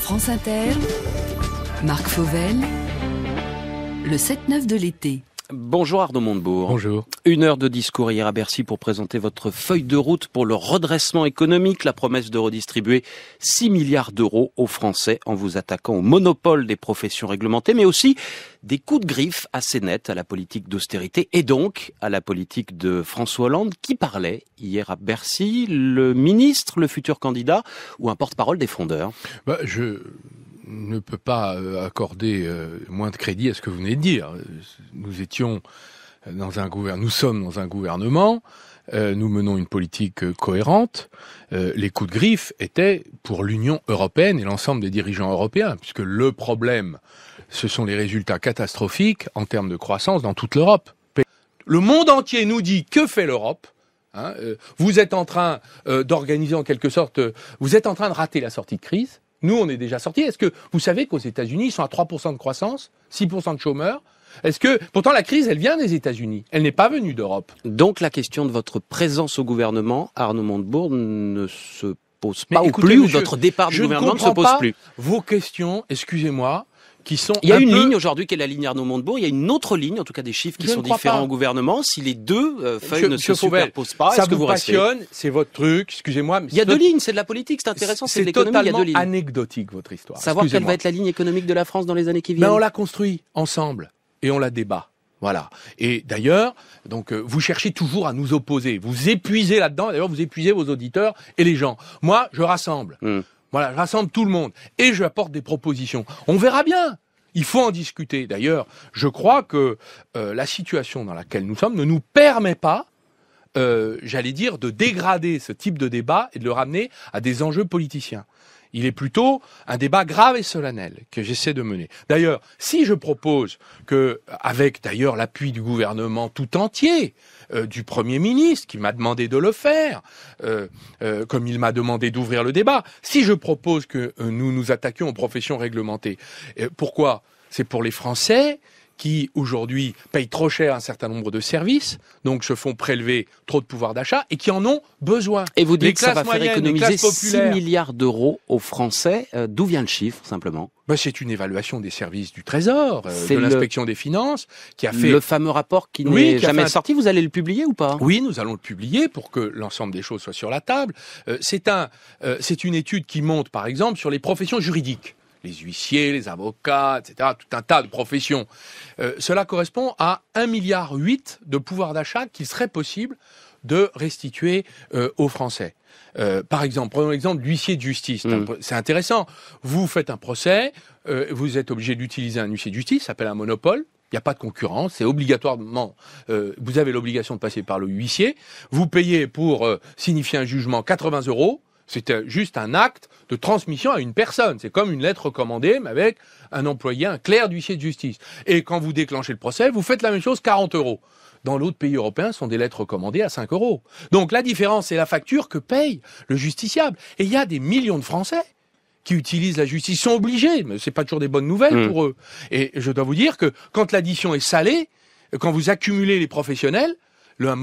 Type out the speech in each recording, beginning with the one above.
France Inter, Marc Fauvel, le 7-9 de l'été. Bonjour Arnaud Montebourg. Bonjour. 1 heure de discours hier à Bercy pour présenter votre feuille de route pour le redressement économique, la promesse de redistribuer 6 milliards d'euros aux Français en vous attaquant au monopole des professions réglementées, mais aussi des coups de griffe assez nets à la politique d'austérité et donc à la politique de François Hollande qui parlait hier à Bercy, le ministre, le futur candidat ou un porte-parole des frondeurs. Je ne peut pas accorder moins de crédit à ce que vous venez de dire. Nous sommes dans un gouvernement, nous menons une politique cohérente. Les coups de griffe étaient pour l'Union européenne et l'ensemble des dirigeants européens, puisque le problème, ce sont les résultats catastrophiques en termes de croissance dans toute l'Europe. Le monde entier nous dit que fait l'Europe. Vous êtes en train d'organiser en quelque sorte, vous êtes en train de rater la sortie de crise. Nous, on est déjà sortis. Est-ce que vous savez qu'aux États-Unis, ils sont à 3% de croissance, 6% de chômeurs? Pourtant, la crise, elle vient des États-Unis. Elle n'est pas venue d'Europe. Donc, la question de votre présence au gouvernement, Arnaud Montebourg, ne se pose pas ou votre départ du gouvernement ne se pose plus. Vos questions, excusez-moi, qui sont Il y a une ligne aujourd'hui qui est la ligne Arnaud Montebourg. Il y a une autre ligne, en tout cas des chiffres qui sont différents au gouvernement. Si les deux feuilles ne se superposent pas, est-ce que vous restez? Ça vous passionne, c'est votre truc, excusez-moi. Mais il y a deux lignes, c'est de la politique, c'est intéressant, c'est de l'économie, il y a deux lignes. C'est totalement anecdotique, votre histoire. Savoir quelle va être la ligne économique de la France dans les années qui viennent. On l'a construit ensemble et on la débat. Voilà. Et d'ailleurs, donc vous cherchez toujours à nous opposer. Vous épuisez là-dedans. D'ailleurs, vous épuisez vos auditeurs et les gens. Moi, je rassemble. Voilà, je rassemble tout le monde et je apporte des propositions. On verra bien. Il faut en discuter. D'ailleurs, je crois que la situation dans laquelle nous sommes ne nous permet pas, j'allais dire, de dégrader ce type de débat et de le ramener à des enjeux politiciens. Il est plutôt un débat grave et solennel que j'essaie de mener. D'ailleurs, si je propose que, avec d'ailleurs l'appui du gouvernement tout entier, du Premier ministre qui m'a demandé de le faire, comme il m'a demandé d'ouvrir le débat, si je propose que nous nous attaquions aux professions réglementées, pourquoi? C'est pour les Français qui, aujourd'hui, payent trop cher un certain nombre de services, donc se font prélever trop de pouvoir d'achat et qui en ont besoin. Et vous dites que ça va faire économiser 6 milliards d'euros aux Français. D'où vient le chiffre, simplement? C'est une évaluation des services du Trésor, de l'inspection des finances, qui a fait... Le fameux rapport qui n'est jamais sorti, vous allez le publier ou pas? Oui, nous allons le publier pour que l'ensemble des choses soient sur la table. C'est une étude qui monte, par exemple, sur les professions juridiques. Les huissiers, les avocats, etc., tout un tas de professions. Cela correspond à 1,8 milliard de pouvoir d'achat qu'il serait possible de restituer aux Français. Par exemple, prenons l'exemple de l'huissier de justice. C'est intéressant. Vous faites un procès, vous êtes obligé d'utiliser un huissier de justice, ça s'appelle un monopole. Il n'y a pas de concurrence, c'est obligatoirement, vous avez l'obligation de passer par le huissier. Vous payez pour signifier un jugement 80 €. C'est juste un acte de transmission à une personne. C'est comme une lettre recommandée, mais avec un employé, un clerc d'huissier de justice. Et quand vous déclenchez le procès, vous faites la même chose, 40 €. Dans l'autre pays européen, ce sont des lettres recommandées à 5 €. Donc la différence, c'est la facture que paye le justiciable. Et il y a des millions de Français qui utilisent la justice, ils sont obligés, mais c'est pas toujours des bonnes nouvelles pour eux. Et je dois vous dire que quand l'addition est salée, quand vous accumulez les professionnels, le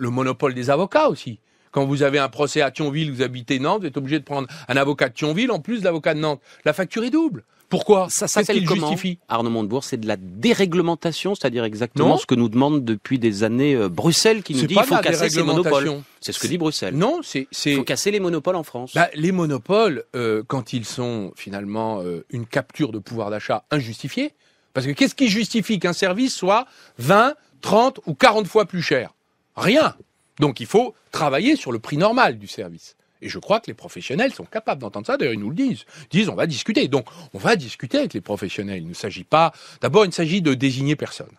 monopole des avocats aussi. Quand vous avez un procès à Thionville, vous habitez Nantes, vous êtes obligé de prendre un avocat de Thionville en plus de l'avocat de Nantes. La facture est double. Pourquoi? Ça s'appelle comment, justifie Arnaud Montebourg? C'est de la déréglementation, c'est-à-dire exactement ce que nous demande depuis des années Bruxelles, qui nous dit qu'il faut casser ces monopoles. C'est ce que dit Bruxelles. Non, il faut casser les monopoles en France. Les monopoles, quand ils sont finalement une capture de pouvoir d'achat injustifiée, parce que qu'est-ce qui justifie qu'un service soit 20, 30 ou 40 fois plus cher? Rien. Donc il faut travailler sur le prix normal du service. Et je crois que les professionnels sont capables d'entendre ça. D'ailleurs, ils nous le disent. Ils disent, on va discuter. Donc, on va discuter avec les professionnels. Il ne s'agit pas... D'abord, il ne s'agit de désigner personne.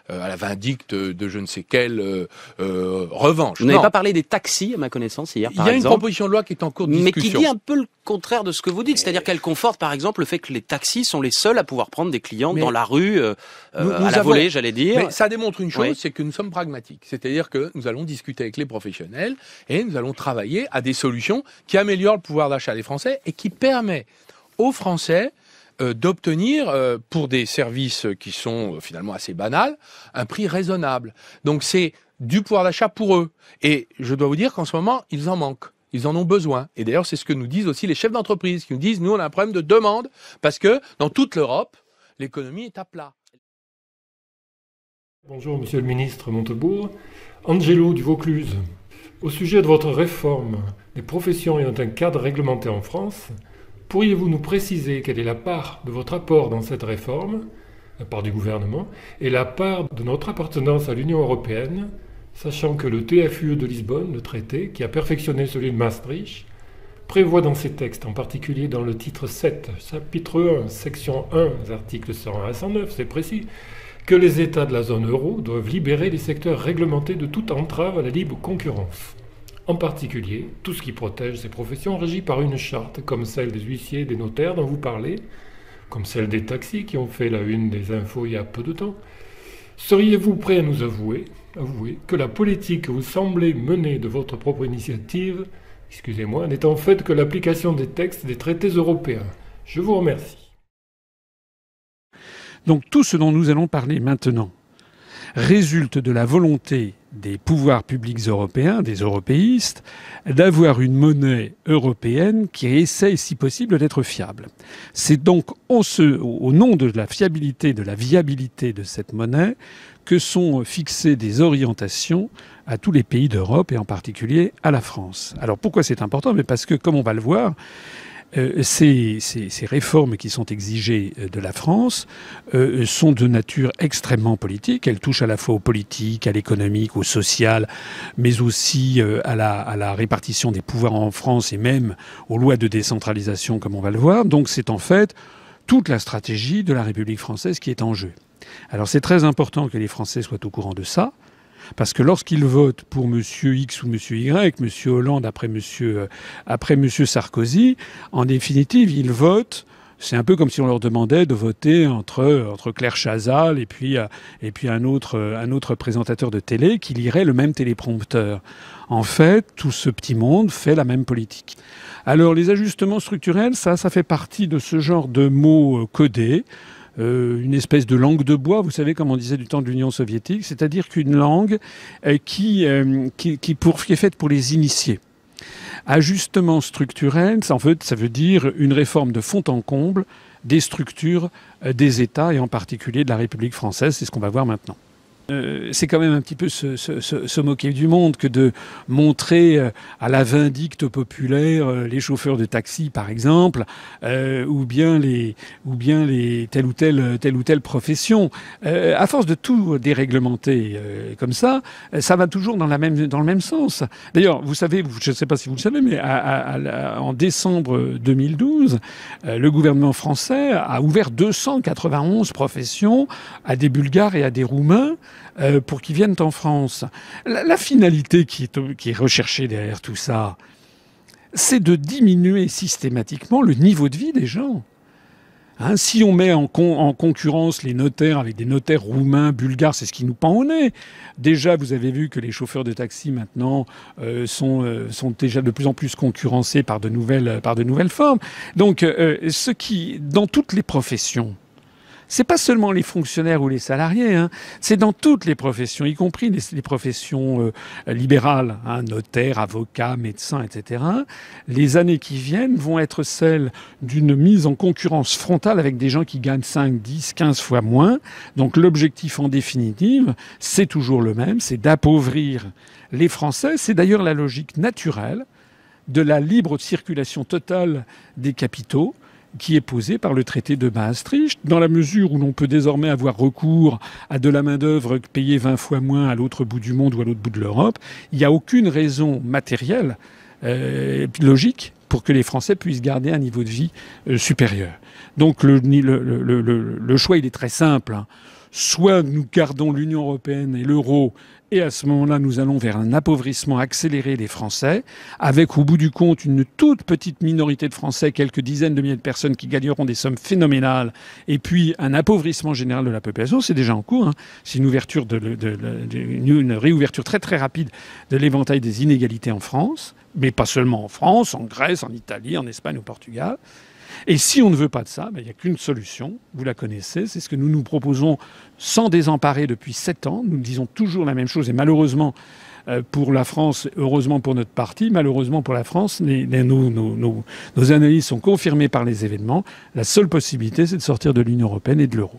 À la vindicte de je ne sais quelle revanche. Vous n'avez pas parlé des taxis, à ma connaissance, hier, par exemple. Il y a une proposition de loi qui est en cours de discussion. Mais qui dit un peu le contraire de ce que vous dites. C'est-à-dire qu'elle conforte, par exemple, le fait que les taxis sont les seuls à pouvoir prendre des clients dans la rue, à la volée, j'allais dire. Mais ça démontre une chose, c'est que nous sommes pragmatiques. C'est-à-dire que nous allons discuter avec les professionnels et nous allons travailler à des solutions qui améliorent le pouvoir d'achat des Français et qui permettent aux Français d'obtenir, pour des services qui sont finalement assez banals, un prix raisonnable. Donc c'est du pouvoir d'achat pour eux. Et je dois vous dire qu'en ce moment, ils en manquent. Ils en ont besoin. Et d'ailleurs, c'est ce que nous disent aussi les chefs d'entreprise, qui nous disent, nous, on a un problème de demande, parce que dans toute l'Europe, l'économie est à plat. Bonjour, monsieur le ministre Montebourg. Angelo du Vaucluse. Au sujet de votre réforme des professions ayant un cadre réglementé en France, pourriez-vous nous préciser quelle est la part de votre apport dans cette réforme, la part du gouvernement, et la part de notre appartenance à l'Union européenne, sachant que le TFUE de Lisbonne, le traité, qui a perfectionné celui de Maastricht, prévoit dans ses textes, en particulier dans le titre 7, chapitre 1, section 1, articles 101 à 109, c'est précis, que les États de la zone euro doivent libérer les secteurs réglementés de toute entrave à la libre concurrence. En particulier, tout ce qui protège ces professions régies par une charte, comme celle des huissiers et des notaires dont vous parlez, comme celle des taxis qui ont fait la une des infos il y a peu de temps. Seriez-vous prêt à nous avouer que la politique que vous semblez mener de votre propre initiative, n'est en fait que l'application des textes des traités européens? Je vous remercie. Donc tout ce dont nous allons parler maintenant résulte de la volonté des pouvoirs publics européens, des européistes, d'avoir une monnaie européenne qui essaye, si possible, d'être fiable. C'est donc au nom de la fiabilité, de la viabilité de cette monnaie, que sont fixées des orientations à tous les pays d'Europe et en particulier à la France. Alors pourquoi c'est important? Mais parce que, comme on va le voir, ces réformes qui sont exigées de la France sont de nature extrêmement politique. Elles touchent à la fois au politique, à l'économique, au social, mais aussi à la répartition des pouvoirs en France et même aux lois de décentralisation, comme on va le voir. Donc c'est en fait toute la stratégie de la République française qui est en jeu. Alors c'est très important que les Français soient au courant de ça, parce que lorsqu'ils votent pour M. X ou M. Y, M. Hollande après M. Sarkozy, en définitive, ils votent. C'est un peu comme si on leur demandait de voter entre Claire Chazal et puis un autre présentateur de télé qui lirait le même téléprompteur. En fait, tout ce petit monde fait la même politique. Alors les ajustements structurels, ça fait partie de ce genre de mots codés. Une espèce de langue de bois, vous savez, comme on disait du temps de l'Union soviétique, c'est-à-dire qu'une langue qui est faite pour les initiés. Ajustement structurel, en fait, ça veut dire une réforme de fond en comble des structures des États et en particulier de la République française. C'est ce qu'on va voir maintenant. C'est quand même un petit peu se moquer du monde que de montrer à la vindicte populaire les chauffeurs de taxi, par exemple, ou bien telle ou telle profession. À force de tout déréglementer comme ça va toujours dans le même sens. D'ailleurs, vous savez, je ne sais pas si vous le savez, mais en décembre 2012, le gouvernement français a ouvert 291 professions à des Bulgares et à des Roumains pour qu'ils viennent en France. La finalité qui est recherchée derrière tout ça, c'est de diminuer systématiquement le niveau de vie des gens. Hein, si on met en concurrence les notaires avec des notaires roumains, bulgares, c'est ce qui nous pend au nez. Déjà, vous avez vu que les chauffeurs de taxi maintenant sont déjà de plus en plus concurrencés par de nouvelles formes. Donc, dans toutes les professions, c'est pas seulement les fonctionnaires ou les salariés, hein. C'est dans toutes les professions, y compris les professions libérales, hein, notaires, avocats, médecins, etc. Les années qui viennent vont être celles d'une mise en concurrence frontale avec des gens qui gagnent 5, 10, 15 fois moins. Donc l'objectif en définitive, c'est toujours le même, c'est d'appauvrir les Français. C'est d'ailleurs la logique naturelle de la libre circulation totale des capitaux, qui est posé par le traité de Maastricht, dans la mesure où l'on peut désormais avoir recours à de la main-d'œuvre payée 20 fois moins à l'autre bout du monde ou à l'autre bout de l'Europe. Il n'y a aucune raison matérielle, logique, pour que les Français puissent garder un niveau de vie supérieur. Donc le choix, il est très simple, hein. Soit nous gardons l'Union européenne et l'euro, et à ce moment-là, nous allons vers un appauvrissement accéléré des Français, avec au bout du compte une toute petite minorité de Français, quelques dizaines de milliers de personnes qui gagneront des sommes phénoménales, et puis un appauvrissement général de la population. C'est déjà en cours, hein. C'est une ouverture une réouverture très très rapide de l'éventail des inégalités en France, mais pas seulement en France, en Grèce, en Italie, en Espagne, au Portugal. Et si on ne veut pas de ça, il n'y a qu'une solution, vous la connaissez, c'est ce que nous proposons sans désemparer depuis 7 ans. Nous disons toujours la même chose et malheureusement, pour la France, heureusement pour notre parti, malheureusement pour la France, nos analyses sont confirmées par les événements. La seule possibilité, c'est de sortir de l'Union européenne et de l'euro.